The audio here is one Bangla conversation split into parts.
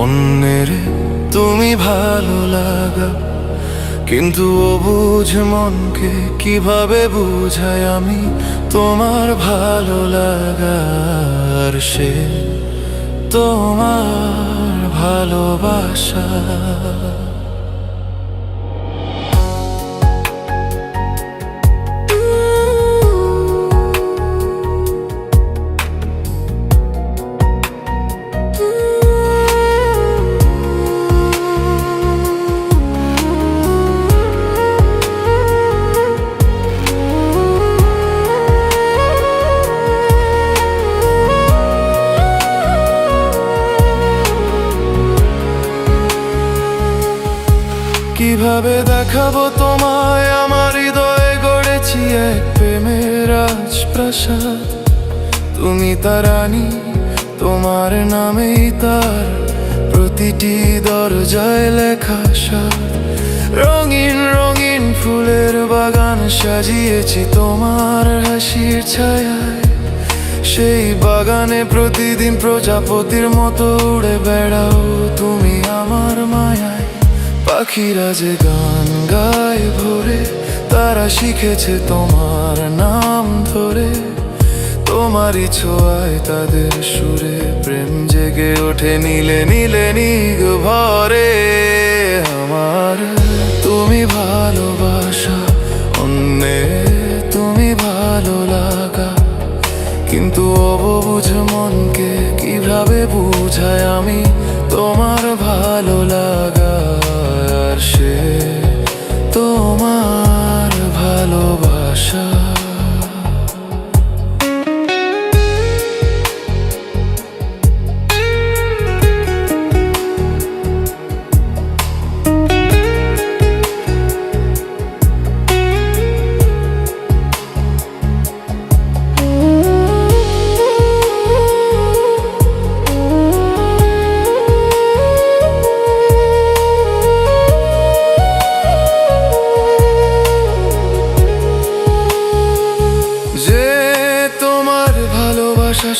অন্যের তুমি ভালো লাগা, কিন্তু অবুঝ মনকে কিভাবে বুঝাই আমি তোমার ভালো লাগার সে তোমার ভালোবাসা। কিভাবে দেখাবো তোমায় আমার হৃদয়ে গড়েছি এক প্রেমের রাজপ্রাসাদ। তুমি তার রানী, তোমার নামেই তার প্রতিটি দরজায় লেখা সাদ। রঙিন রঙিন ফুলের বাগান সাজিয়েছি তোমার হাসির ছায়ায়। সেই বাগানে প্রতিদিন প্রজাপতির মতো উড়ে বেড়াও তুমি আমার মায়ায়। পাখিরা যে গান গায় ভোরে, তারা শিখেছে তোমার নাম ধরে। তোমারই ছোঁয়ায় তাদের সুরে প্রেম জেগে ওঠে নীলে নীলে নিগ ভরে। আমার তুমি ভালোবাসা, অন্যের তুমি ভালো লাগা, কিন্তু অবুঝ মনকে কিভাবে বুঝাই আমি তোমার ভালো লাগা সে তোমার ভালোবাসা।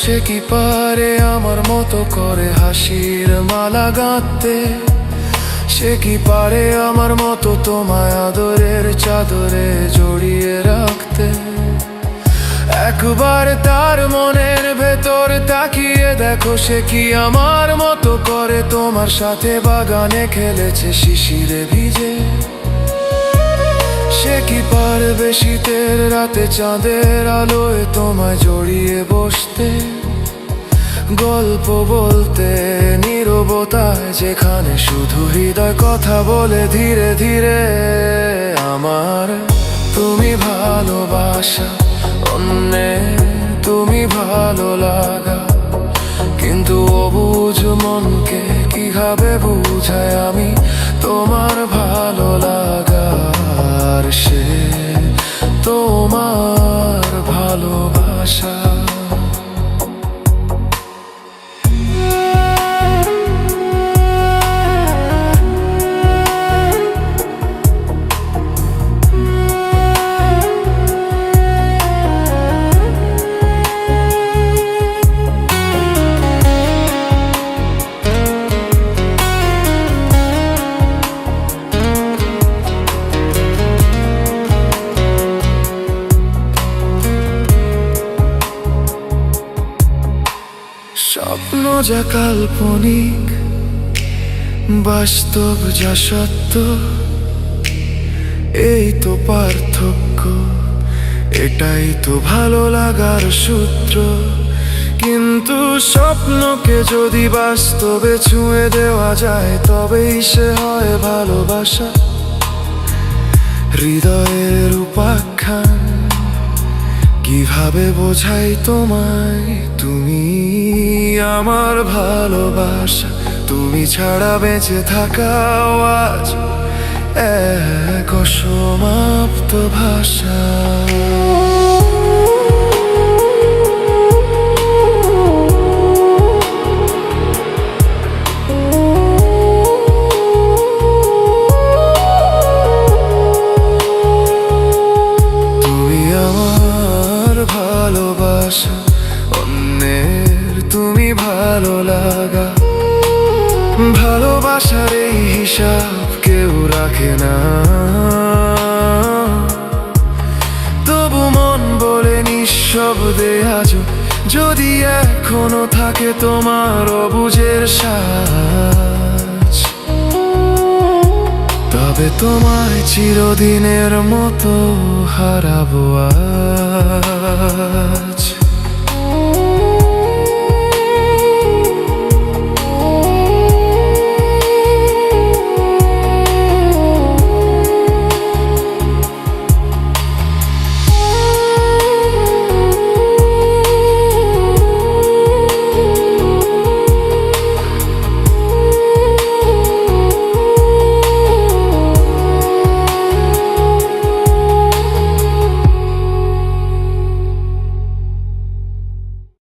সে কি পারে আমার মতো করে হাসির মালা গাঁথতে? সে কি পারে আমার মতো তোমায় আদরের চাদরে জড়িয়ে রাখতে? একবার তার মনের ভেতর তাকিয়ে দেখো, সে কি আমার মতো করে তোমার সাথে বাগানে খেলেছে শিশিরে ভিজে? সে কি পারবে শীতের রাতে চাঁদের আলোয় তোমায় জড়িয়ে বসতে? গল্প বলতে নীরবতায়, যেখানে শুধু হৃদয় কথা বলে ধীরে ধীরে। আমার তুমি ভালোবাসা, অন্যের তুমি ভালো লাগা, কিন্তু অবুঝ মনকে কিভাবে বুঝাই আমি তোমার ভালো লাগার সে তোমার ভালোবাসা। স্বপ্ন যা কাল্পনিক, বাস্তব যা সত্য, এই তো পার্থক্য, এটাই তো ভালো লাগার সূত্র। কিন্তু স্বপ্নকে যদি বাস্তবে ছুঁয়ে দেওয়া যায়, তবেই সে হয় ভালোবাসা। হৃদয়ের উপাখ্যান কিভাবে বোঝাই তোমায়, তুমি আমার ভালোবাসা। তুমি ছাড়া বেঁচে থাকা আজ এক অসমাপ্ত ভাষা। ভালোবাসা, অন্যের তুমি ভালো লাগা, ভালোবাসার এই হিসাব কেউ রাখে না, তবু মন বলে নিঃশব্দে আজও যদি এখনো থাকে তোমার অবুঝের সাজ, তবে তোমায় চিরদিনের মতো হারাবো আজ।